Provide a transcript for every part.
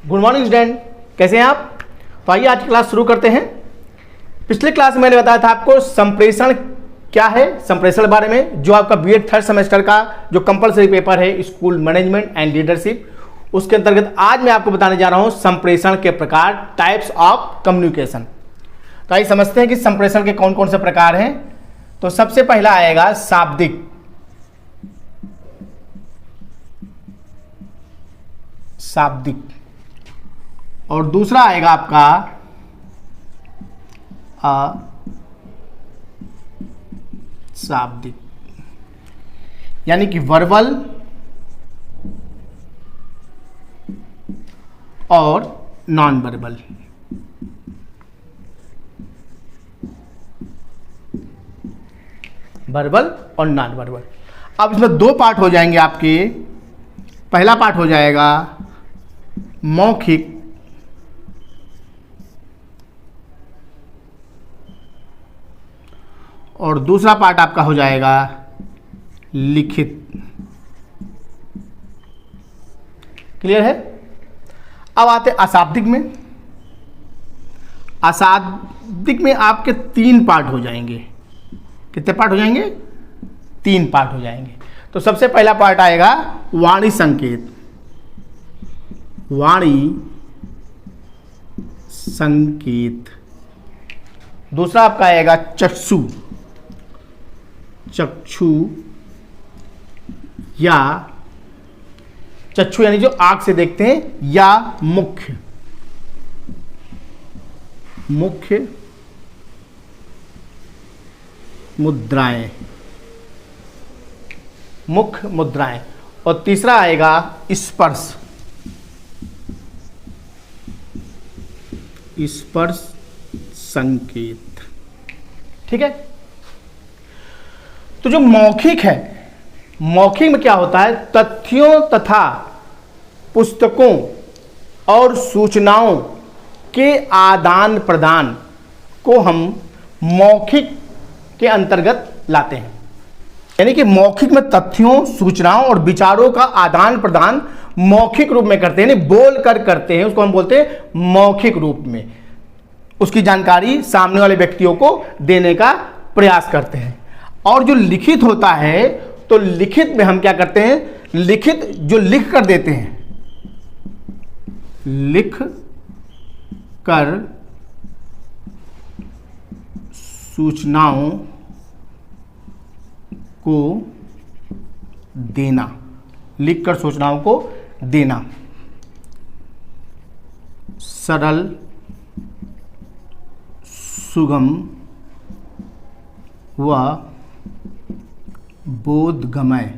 Good morning student, कैसे हैं आप। तो आइए आज की क्लास शुरू करते हैं। पिछले क्लास में मैंने बताया था आपको संप्रेषण क्या है, संप्रेषण के बारे में, जो आपका बीएड थर्ड सेमेस्टर का जो कंपलसरी पेपर है स्कूल मैनेजमेंट एंड लीडरशिप, उसके अंतर्गत आज मैं आपको बताने जा रहा हूं संप्रेषण के प्रकार, टाइप्स ऑफ कम्युनिकेशन। तो आइए समझते हैं कि संप्रेषण के कौन कौन से प्रकार हैं। तो सबसे पहला आएगा शाब्दिक। शाब्दिक और दूसरा आएगा आपका अशाब्दिक, यानी कि वर्बल और नॉन वर्बल। वर्बल और नॉन वर्बल। अब इसमें दो पार्ट हो जाएंगे आपके। पहला पार्ट हो जाएगा मौखिक और दूसरा पार्ट आपका हो जाएगा लिखित। क्लियर है। अब आते अशाब्दिक में। अशाब्दिक में आपके तीन पार्ट हो जाएंगे। कितने पार्ट हो जाएंगे? तीन पार्ट हो जाएंगे। तो सबसे पहला पार्ट आएगा वाणी संकेत। वाणी संकेत। दूसरा आपका आएगा चक्षु। चक्षु या चक्षु यानी जो आंख से देखते हैं, या मुख्य। मुख्य मुद्राएं। मुख्य मुद्राएं। और तीसरा आएगा स्पर्श। स्पर्श संकेत। ठीक है। तो जो मौखिक है, मौखिक में क्या होता है? तथ्यों तथा पुस्तकों और सूचनाओं के आदान प्रदान को हम मौखिक के अंतर्गत लाते हैं। यानी कि मौखिक में तथ्यों, सूचनाओं और विचारों का आदान प्रदान मौखिक रूप में करते हैं, यानी बोल कर करते हैं, उसको हम बोलते हैं मौखिक रूप में। उसकी जानकारी सामने वाले व्यक्तियों को देने का प्रयास करते हैं। और जो लिखित होता है, तो लिखित में हम क्या करते हैं? लिखित जो लिख कर देते हैं, लिख कर सूचनाओं को देना। लिख कर सूचनाओं को देना। सरल, सुगम व बोधगम्य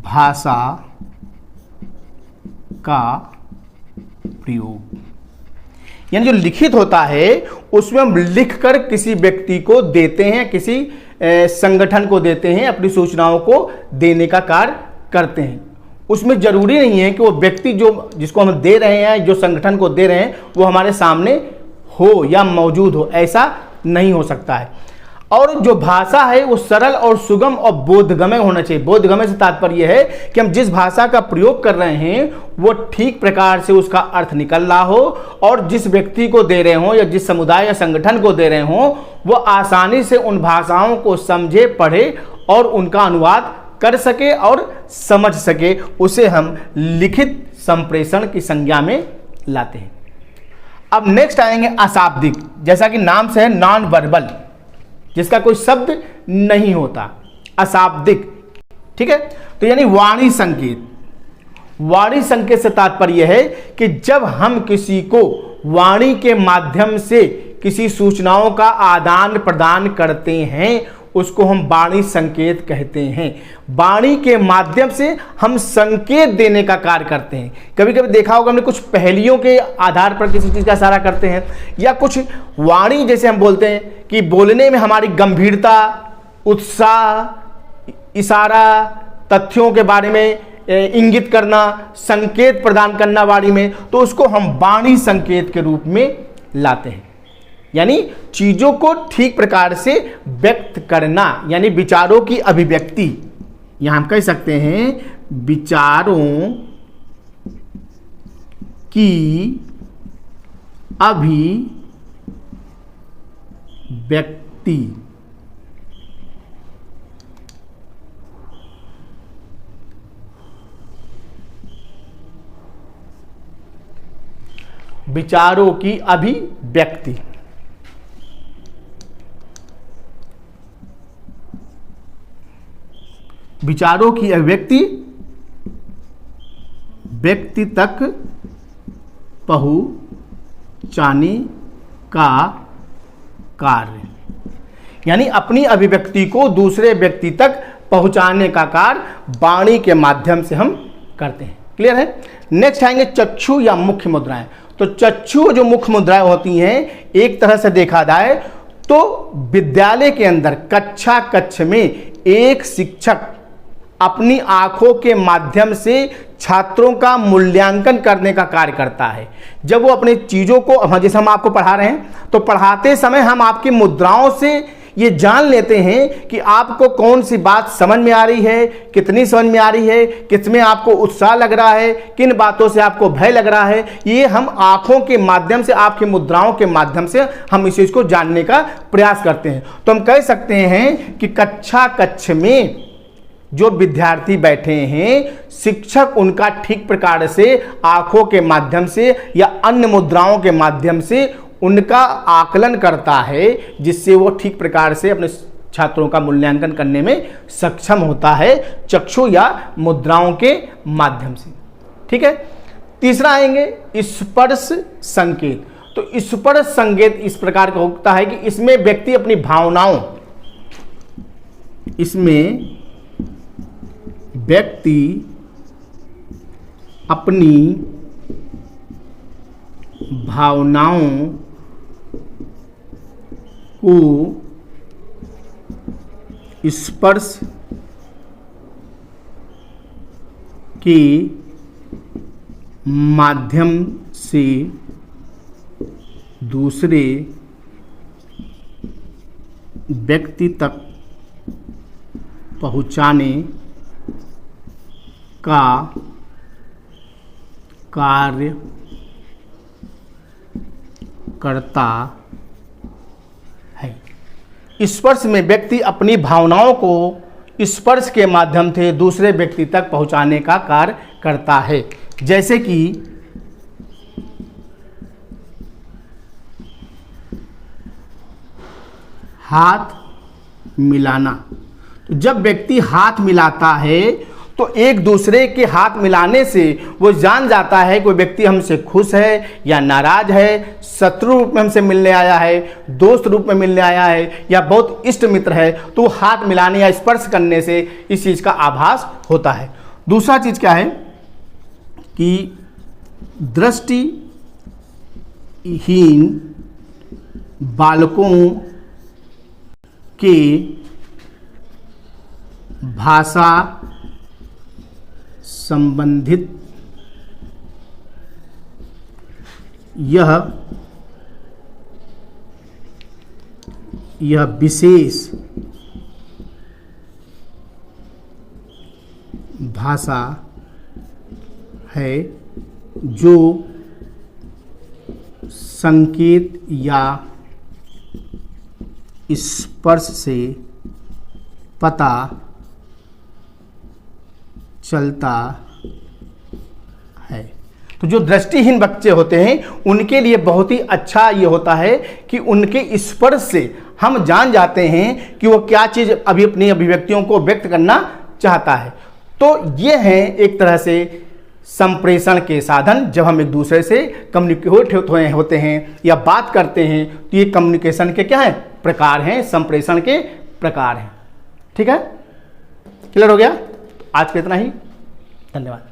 भाषा का प्रयोग। यानी जो लिखित होता है उसमें हम लिखकर किसी व्यक्ति को देते हैं, किसी संगठन को देते हैं, अपनी सूचनाओं को देने का कार्य करते हैं। उसमें जरूरी नहीं है कि वो व्यक्ति जो जिसको हम दे रहे हैं, जो संगठन को दे रहे हैं, वो हमारे सामने हो या मौजूद हो, ऐसा नहीं हो सकता है। और जो भाषा है वो सरल और सुगम और बोधगम्य होना चाहिए। बोधगम्य से तात्पर्य है कि हम जिस भाषा का प्रयोग कर रहे हैं वो ठीक प्रकार से उसका अर्थ निकल रहा हो, और जिस व्यक्ति को दे रहे हो या जिस समुदाय या संगठन को दे रहे हो वो आसानी से उन भाषाओं को समझे, पढ़े और उनका अनुवाद कर सके और समझ सके। उसे हम लिखित संप्रेषण की संज्ञा में लाते हैं। अब नेक्स्ट आएंगे अशाब्दिक। जैसा कि नाम से है, नॉन वर्बल, जिसका कोई शब्द नहीं होता, अशाब्दिक। ठीक है। तो यानी वाणी संकेत। वाणी संकेत से तात्पर्य है कि जब हम किसी को वाणी के माध्यम से किसी सूचनाओं का आदान प्रदान करते हैं, उसको हम वाणी संकेत कहते हैं। वाणी के माध्यम से हम संकेत देने का कार्य करते हैं। कभी कभी देखा होगा हमने, कुछ पहेलियों के आधार पर किसी चीज का इशारा करते हैं, या कुछ वाणी जैसे हम बोलते हैं कि बोलने में हमारी गंभीरता, उत्साह, इशारा, तथ्यों के बारे में इंगित करना, संकेत प्रदान करना वाणी में, तो उसको हम वाणी संकेत के रूप में लाते हैं। यानी चीजों को ठीक प्रकार से व्यक्त करना, यानी विचारों की अभिव्यक्ति। यहां हम कह सकते हैं विचारों की अभिव्यक्ति विचारों की अभिव्यक्ति, विचारों की अभिव्यक्ति व्यक्ति तक पहुंचाने का कार्य, यानी अपनी अभिव्यक्ति को दूसरे व्यक्ति तक पहुंचाने का कार्य वाणी के माध्यम से हम करते हैं। क्लियर है। नेक्स्ट आएंगे चक्षु या मुख्य मुद्राएं। तो चक्षु जो मुख्य मुद्राएं होती हैं, एक तरह से देखा जाए तो विद्यालय के अंदर कक्षा में एक शिक्षक अपनी आंखों के माध्यम से छात्रों का मूल्यांकन करने का कार्य करता है। जब वो अपनी चीज़ों को, जैसे हम आपको पढ़ा रहे हैं, तो पढ़ाते समय हम आपकी मुद्राओं से ये जान लेते हैं कि आपको कौन सी बात समझ में आ रही है, कितनी समझ में आ रही है, किसमें आपको उत्साह लग रहा है, किन बातों से आपको भय लग रहा है। ये हम आंखों के माध्यम से, आपकी मुद्राओं के माध्यम से हम इस चीज़ को जानने का प्रयास करते हैं। तो हम कह सकते हैं कि कक्ष में जो विद्यार्थी बैठे हैं, शिक्षक उनका ठीक प्रकार से आंखों के माध्यम से या अन्य मुद्राओं के माध्यम से उनका आकलन करता है, जिससे वो ठीक प्रकार से अपने छात्रों का मूल्यांकन करने में सक्षम होता है, चक्षु या मुद्राओं के माध्यम से। ठीक है। तीसरा आएंगे स्पर्श संकेत। तो स्पर्श संकेत इस प्रकार का होता है कि इसमें व्यक्ति अपनी भावनाओं, इसमें व्यक्ति अपनी भावनाओं को स्पर्श के माध्यम से दूसरे व्यक्ति तक पहुंचाने का कार्य करता है। स्पर्श में व्यक्ति अपनी भावनाओं को स्पर्श के माध्यम से दूसरे व्यक्ति तक पहुंचाने का कार्य करता है। जैसे कि हाथ मिलाना। तो जब व्यक्ति हाथ मिलाता है तो एक दूसरे के हाथ मिलाने से वो जान जाता है कि वो व्यक्ति हमसे खुश है या नाराज है, शत्रु रूप में हमसे मिलने आया है, दोस्त रूप में मिलने आया है या बहुत इष्ट मित्र है। तो हाथ मिलाने या स्पर्श करने से इस चीज़ का आभास होता है। दूसरा चीज़ क्या है कि दृष्टिहीन बालकों के भाषा संबंधित यह विशेष भाषा है जो संकेत या स्पर्श से पता चलता है। तो जो दृष्टिहीन बच्चे होते हैं उनके लिए बहुत ही अच्छा ये होता है कि उनके स्पर्श से हम जान जाते हैं कि वो क्या चीज़ अभी अपनी अभिव्यक्तियों को व्यक्त करना चाहता है। तो ये हैं एक तरह से संप्रेषण के साधन। जब हम एक दूसरे से कम्युनिकेट होते हैं या बात करते हैं तो ये कम्युनिकेशन के क्या हैं, प्रकार हैं, संप्रेषण के प्रकार हैं। ठीक है, क्लियर हो गया? आज के इतना ही, धन्यवाद।